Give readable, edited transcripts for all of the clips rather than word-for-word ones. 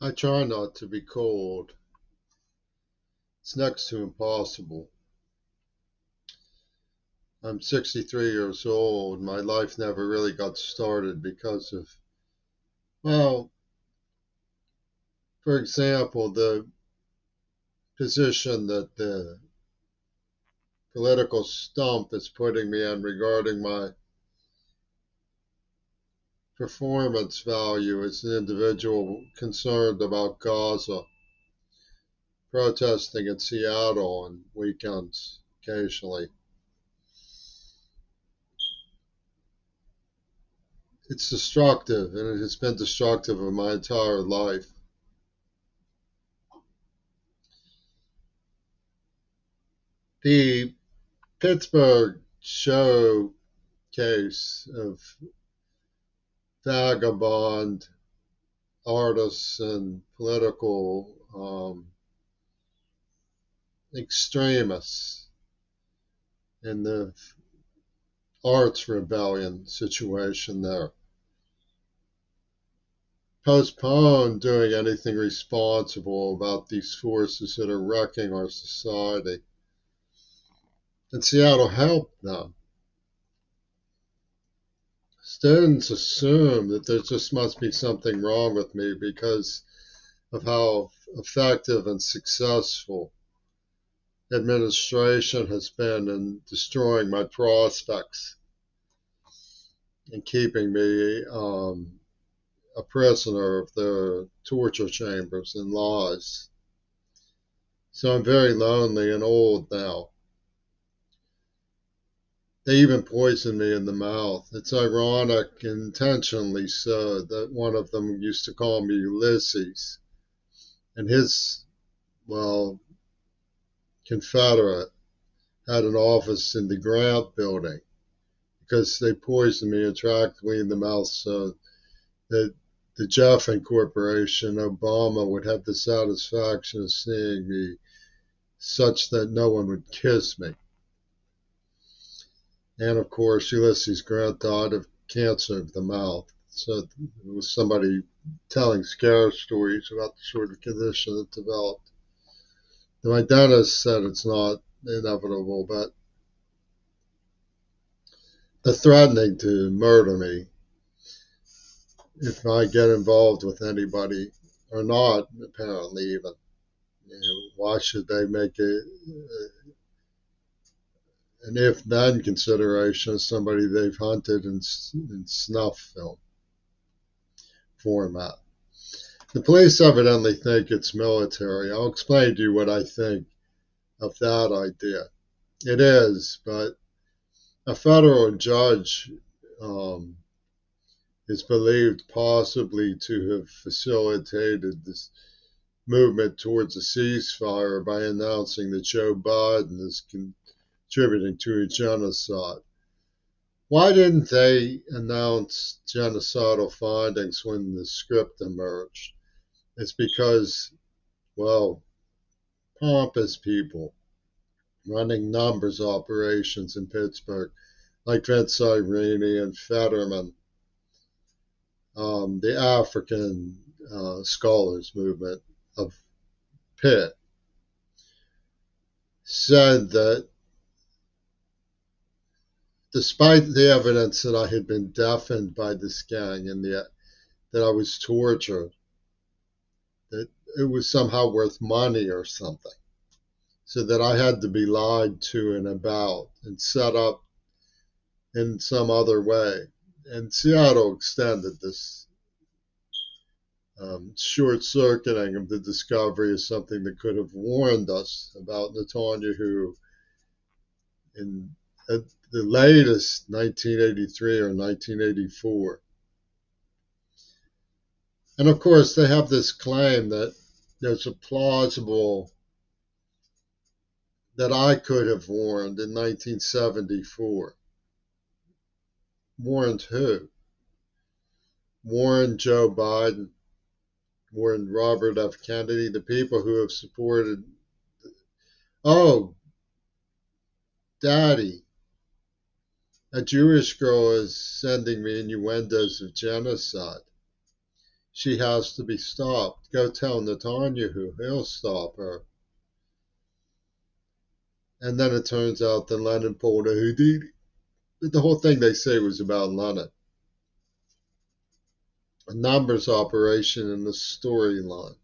I try not to be cold. It's next to impossible. I'm 63 years old. My life never really got started because of, well, for example, the position that the political stump is putting me in regarding my performance value as an individual concerned about Gaza, protesting in Seattle on weekends occasionally. It's destructive, and it has been destructive of my entire life. The Pittsburgh showcase of vagabond artists and political extremists in the arts rebellion situation there postponed doing anything responsible about these forces that are wrecking our society. And Seattle helped them. Students assume that there just must be something wrong with me because of how effective and successful administration has been in destroying my prospects and keeping me a prisoner of their torture chambers and lies. So I'm very lonely and old now. They even poisoned me in the mouth. It's ironic, intentionally so, that one of them used to call me Ulysses. And his, well, Confederate had an office in the Grant building because they poisoned me and tracked me in the mouth so that the Jeffing Corporation, Obama, would have the satisfaction of seeing me such that no one would kiss me. And of course, Ulysses Grant died of cancer of the mouth. So it was somebody telling scare stories about the sort of condition that developed. My dentist said it's not inevitable, but they're threatening to murder me if I get involved with anybody, or not, apparently, even. Why should they make an if-then consideration of somebody they've hunted in snuff film format? The police evidently think it's military. I'll explain to you what I think of that idea. It is, but a federal judge is believed possibly to have facilitated this movement towards a ceasefire by announcing that Joe Biden is contributing to a genocide. Why didn't they announce genocidal findings when the script emerged? It's because, well, pompous people running numbers operations in Pittsburgh, like Vince Irini and Fetterman, the African scholars movement of Pitt, said that despite the evidence that I had been deafened by this gang and that I was tortured, that it was somehow worth money or something, so that I had to be lied to and about and set up in some other way. And Seattle extended this short-circuiting of the discovery of something that could have warned us about Netanyahu in at the latest 1983 or 1984. And of course, they have this claim that there's a plausible that I could have warned in 1974. Warned who? Warned Joe Biden, warned Robert F. Kennedy, the people who have supported. Oh, Daddy, a Jewish girl is sending me innuendos of genocide. She has to be stopped. Go tell Netanyahu, he'll stop her. And then it turns out that Lenin pulled a Houdini. The whole thing they say was about Lenin. A numbers operation in the storyline.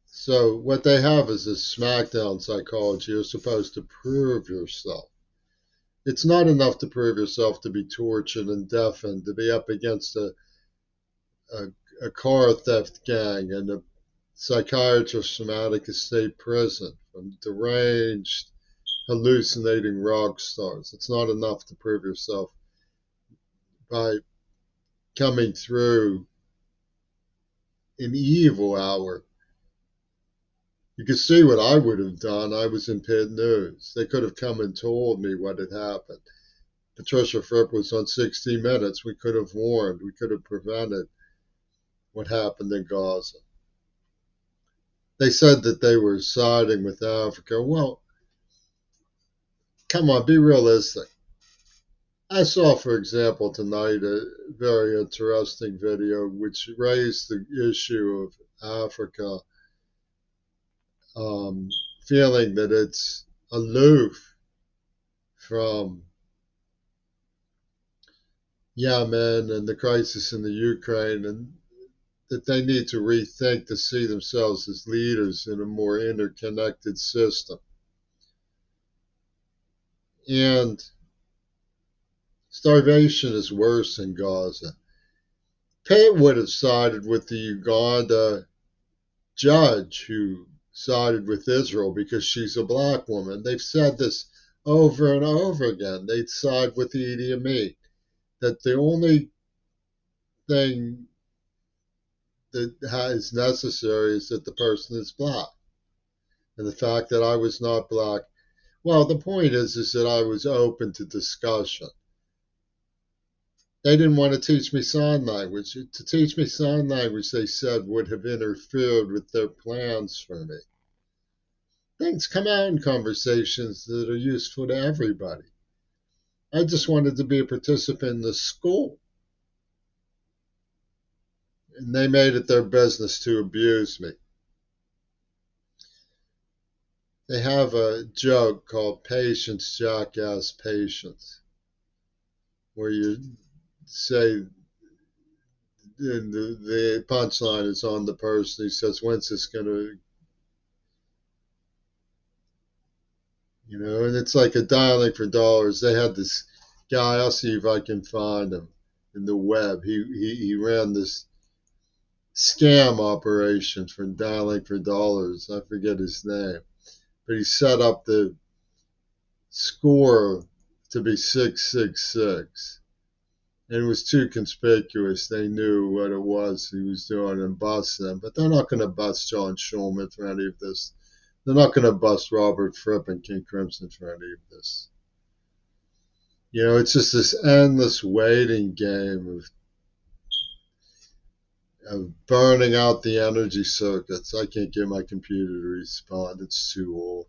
So what they have is this smackdown psychology. You're supposed to prove yourself. It's not enough to prove yourself to be tortured and deafened, to be up against a, a car theft gang and a psychiatrist from Attica State Prison, from deranged, hallucinating rock stars. It's not enough to prove yourself by coming through an evil hour. You can see what I would have done. I was in Pitt News. They could have come and told me what had happened. Patricia Fripp was on 60 Minutes. We could have warned. We could have prevented what happened in Gaza. They said that they were siding with Africa. Well, come on, be realistic. I saw, for example, tonight a very interesting video which raised the issue of Africa feeling that it's aloof from Yemen and the crisis in the Ukraine, and that they need to rethink to see themselves as leaders in a more interconnected system. And starvation is worse in Gaza. Pitt would have sided with the Uganda judge who sided with Israel because she's a black woman. They've said this over and over again. They'd side with Idi Amin. That the only thing that is necessary is that the person is black. And the fact that I was not black, well, the point is that I was open to discussion. They didn't want to teach me sign language. To teach me sign language, they said, would have interfered with their plans for me. Things come out in conversations that are useful to everybody. I just wanted to be a participant in the school. And they made it their business to abuse me. They have a joke called Patience, Jackass, Patience, where you say, and the punchline is on the person who says, when's this going to, and it's like a dialing for dollars. They had this guy, I'll see if I can find him in the web. He ran this scam operation for dialing for dollars. I forget his name. But he set up the score to be 666. And it was too conspicuous. They knew what it was he was doing and bust them. But they're not going to bust John Schulman for any of this. They're not going to bust Robert Fripp and King Crimson for any of this. It's just this endless waiting game of burning out the energy circuits. I can't get my computer to respond. It's too old.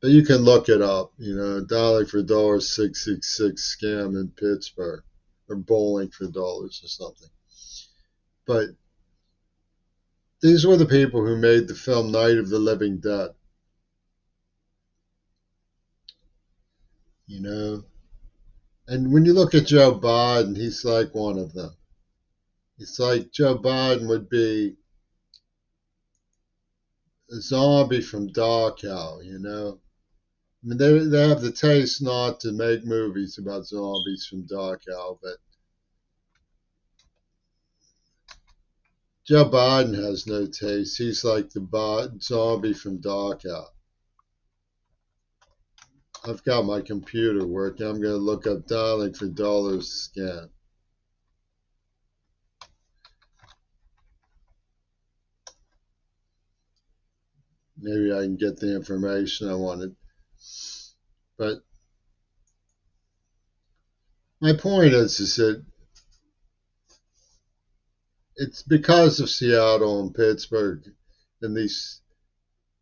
But you can look it up, dialing for dollars 666 scam in Pittsburgh, or bowling for dollars or something. But these were the people who made the film Night of the Living Dead. And when you look at Joe Biden, he's like one of them. It's like Joe Biden would be a zombie from Dachau, I mean, they have the taste not to make movies about zombies from Dachau, but Joe Biden has no taste. He's like the zombie from Dachau. I've got my computer working. I'm going to look up dialing for dollars scan. Maybe I can get the information I wanted. But my point is that it's because of Seattle and Pittsburgh and these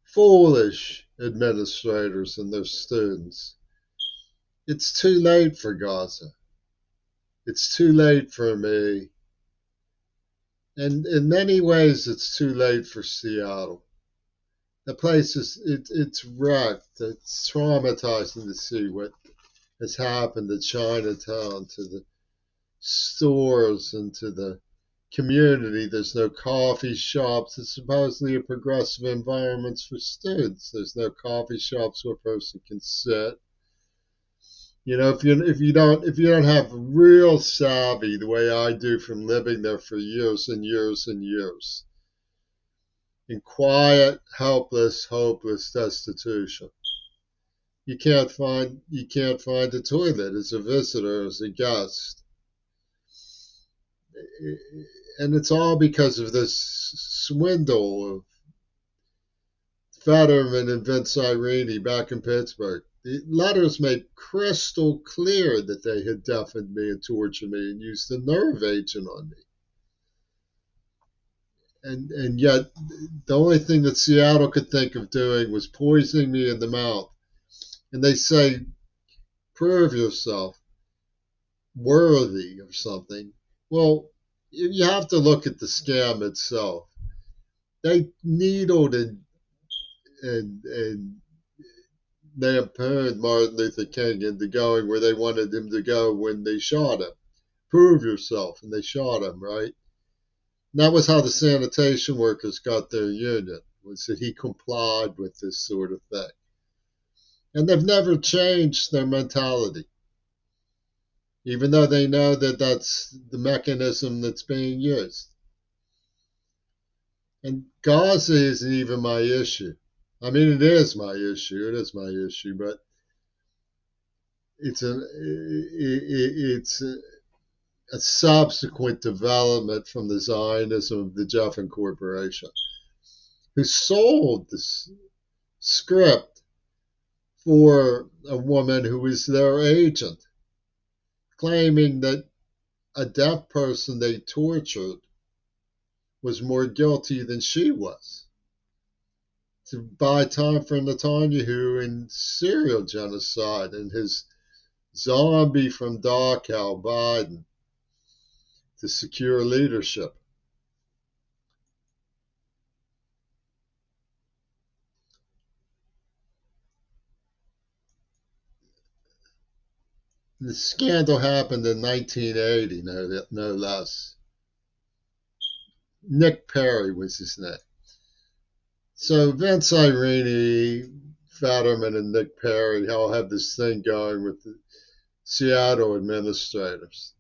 foolish administrators and their students It's too late for Gaza. It's too late for me. And in many ways, it's too late for Seattle. The place it's wrecked. It's traumatizing to see what has happened to Chinatown, to the stores, and to the community. There's no coffee shops. It's supposedly a progressive environment for students. There's no coffee shops where a person can sit. You know, if you don't have real savvy the way I do from living there for years and years and years, in quiet, helpless, hopeless destitution, you can't find a toilet as a visitor, as a guest. And it's all because of this swindle of Fetterman and Vince Irini back in Pittsburgh. The letters made crystal clear that they had deafened me and tortured me and used a nerve agent on me. And yet, the only thing that Seattle could think of doing was poisoning me in the mouth. And they say, prove yourself worthy of something. Well, you have to look at the scam itself. They needled and lampooned Martin Luther King into going where they wanted him to go when they shot him. Prove yourself, and they shot him, right? And that was how the sanitation workers got their union, was that he complied with this sort of thing. And they've never changed their mentality, even though they know that that's the mechanism that's being used. And Gaza isn't even my issue. I mean, it is my issue. It is my issue, but it's a subsequent development from the Zionism of the Jeffin Corporation, who sold this script for a woman who was their agent, claiming that a deaf person they tortured was more guilty than she was, to buy time for Netanyahu in serial genocide and his zombie from Dachau, Biden, to secure leadership. The scandal happened in 1980, no less. Nick Perry was his name. So Vince Irini, Fetterman, and Nick Perry all have this thing going with the Seattle administrators.